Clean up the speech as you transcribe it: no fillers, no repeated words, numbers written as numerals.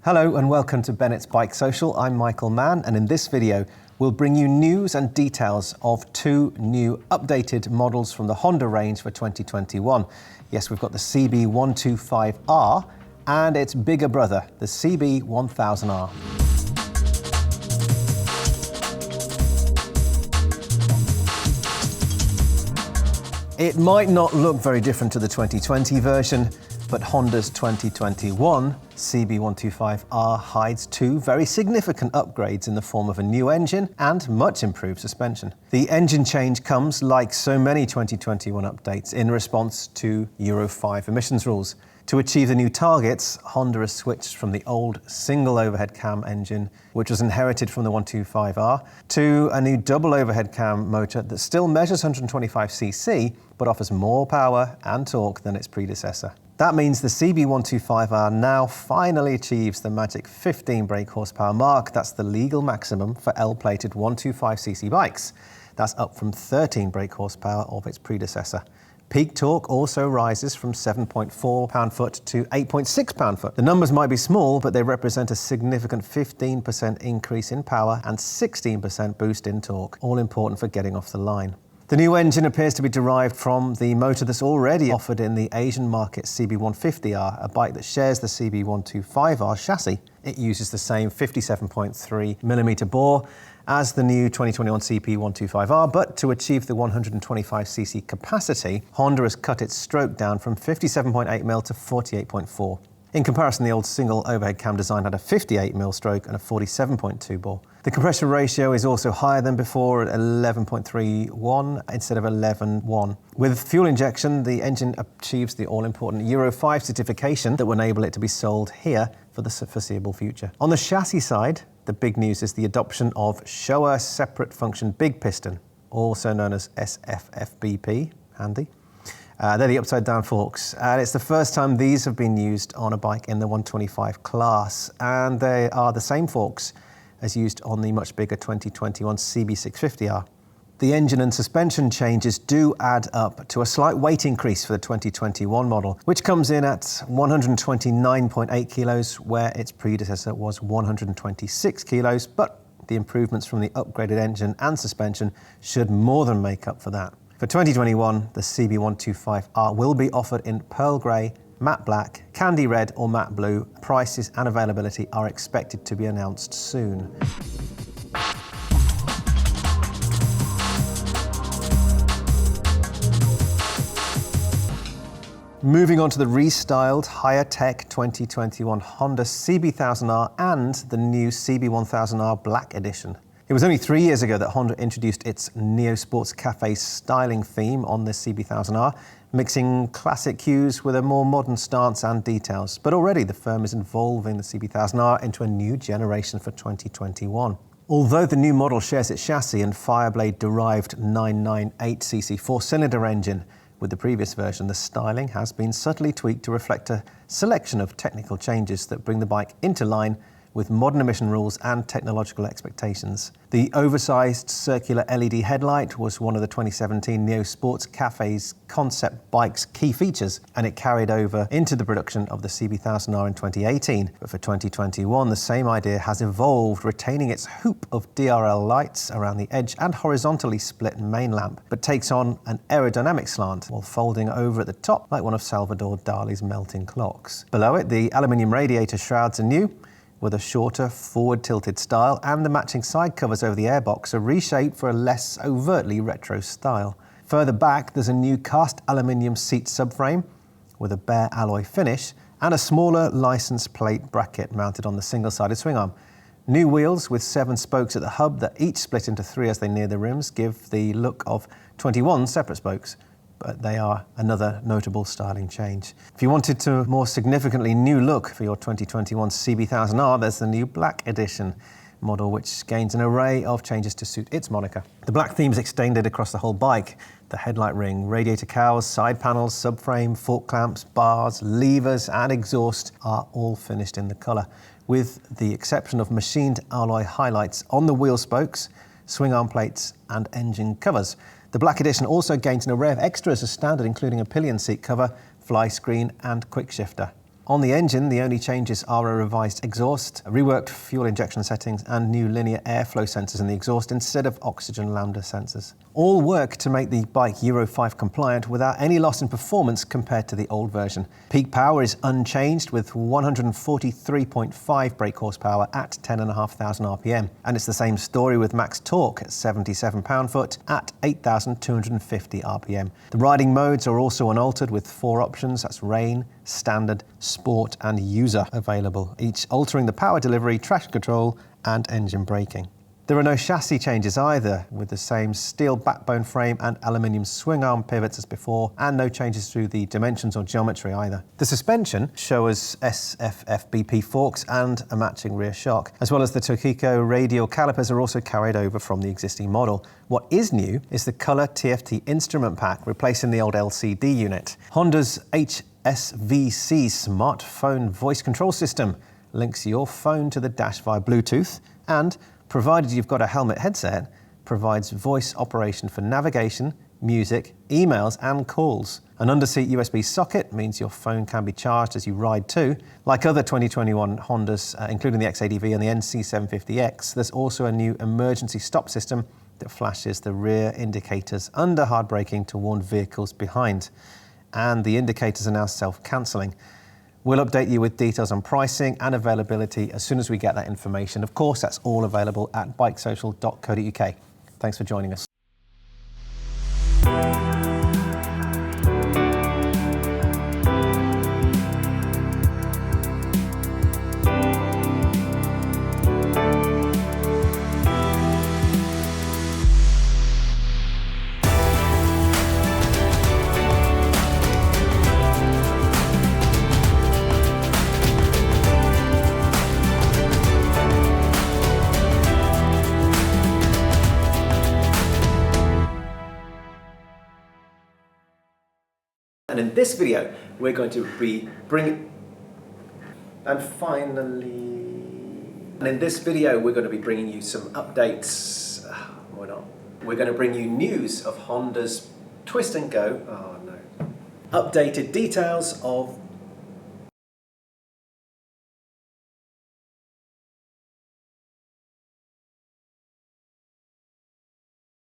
Hello and welcome to Bennett's Bike Social. I'm Michael Mann, and in this video we'll bring you news and details of two new updated models from the Honda range for 2021. Yes, we've got the CB125R and its bigger brother, the CB1000R. It might not look very different to the 2020 version, but Honda's 2021 CB125R hides two very significant upgrades in the form of a new engine and much improved suspension. The engine change comes, like so many 2021 updates, in response to Euro 5 emissions rules. To achieve the new targets, Honda has switched from the old single overhead cam engine, which was inherited from the 125R, to a new double overhead cam motor that still measures 125cc, but offers more power and torque than its predecessor. That means the CB125R now finally achieves the magic 15 brake horsepower mark. That's the legal maximum for L-plated 125cc bikes. That's up from 13 brake horsepower of its predecessor. Peak torque also rises from 7.4 pound-foot to 8.6 pound-foot. The numbers might be small, but they represent a significant 15% increase in power and 16% boost in torque, all important for getting off the line. The new engine appears to be derived from the motor that's already offered in the Asian market CB150R, a bike that shares the CB125R chassis. It uses the same 57.3mm bore as the new 2021 CB125R, but to achieve the 125cc capacity, Honda has cut its stroke down from 57.8mm to 48.4. In comparison, the old single overhead cam design had a 58mm stroke and a 47.2 bore. The compression ratio is also higher than before at 11.31 instead of 11.1. With fuel injection, the engine achieves the all-important Euro 5 certification that will enable it to be sold here for the foreseeable future. On the chassis side, the big news is the adoption of Showa Separate Function Big Piston, also known as SFFBP, handy. They're the upside-down forks, and it's the first time these have been used on a bike in the 125 class, and they are the same forks as used on the much bigger 2021 CB650R. The engine and suspension changes do add up to a slight weight increase for the 2021 model, which comes in at 129.8 kilos, where its predecessor was 126 kilos, but the improvements from the upgraded engine and suspension should more than make up for that. For 2021, the CB125R will be offered in pearl grey, matte black, candy red or matte blue. Prices and availability are expected to be announced soon. Moving on to the restyled, higher-tech 2021 Honda CB1000R and the new CB1000R Black Edition. It was only 3 years ago that Honda introduced its Neo Sports Cafe styling theme on the CB1000R, mixing classic cues with a more modern stance and details. But already the firm is evolving the CB1000R into a new generation for 2021. Although the new model shares its chassis and Fireblade-derived 998cc four-cylinder engine with the previous version, the styling has been subtly tweaked to reflect a selection of technical changes that bring the bike into line with modern emission rules and technological expectations. The oversized circular LED headlight was one of the 2017 Neo Sports Cafe's concept bike's key features, and it carried over into the production of the CB1000R in 2018. But for 2021, the same idea has evolved, retaining its hoop of DRL lights around the edge and horizontally split main lamp, but takes on an aerodynamic slant while folding over at the top like one of Salvador Dali's melting clocks. Below it, the aluminium radiator shrouds are new, with a shorter, forward-tilted style, and the matching side covers over the airbox are reshaped for a less overtly retro style. Further back, there's a new cast aluminium seat subframe with a bare alloy finish and a smaller license plate bracket mounted on the single-sided swing arm. New wheels with 7 spokes at the hub that each split into 3 as they near the rims give the look of 21 separate spokes, but they are another notable styling change. If you wanted to more significantly new look for your 2021 CB1000R, there's the new Black Edition model, which gains an array of changes to suit its moniker. The black theme is extended across the whole bike. The headlight ring, radiator cowls, side panels, subframe, fork clamps, bars, levers and exhaust are all finished in the colour, with the exception of machined alloy highlights on the wheel spokes, swing arm plates and engine covers. The Black Edition also gains an array of extras as standard, including a pillion seat cover, fly screen and quick shifter. On the engine, the only changes are a revised exhaust, reworked fuel injection settings, and new linear airflow sensors in the exhaust instead of oxygen lambda sensors. All work to make the bike Euro 5 compliant without any loss in performance compared to the old version. Peak power is unchanged with 143.5 brake horsepower at 10,500 RPM. And it's the same story with max torque at 77 pound-foot at 8,250 RPM. The riding modes are also unaltered with 4 options, that's rain, standard, sport and user available, each altering the power delivery, traction control and engine braking. There are no chassis changes either, with the same steel backbone frame and aluminium swing arm pivots as before, and no changes to the dimensions or geometry either. The suspension shows SFFBP forks and a matching rear shock, as well as the Tokiko radial calipers are also carried over from the existing model. What is new is the colour TFT instrument pack, replacing the old LCD unit. Honda's HSVC smartphone voice control system links your phone to the dash via Bluetooth and, provided you've got a helmet headset, provides voice operation for navigation, music, emails and calls. An underseat USB socket means your phone can be charged as you ride too. Like other 2021 Hondas, including the X80V and the NC750X, there's also a new emergency stop system that flashes the rear indicators under hard braking to warn vehicles behind. And the indicators are now self-cancelling. We'll update you with details on pricing and availability as soon as we get that information. Of course, that's all available at bikesocial.co.uk. Thanks for joining us. And in this video, we're going to be bringing you some updates. Why not? We're going to bring you news of Honda's Twist and Go. Oh no. Updated details of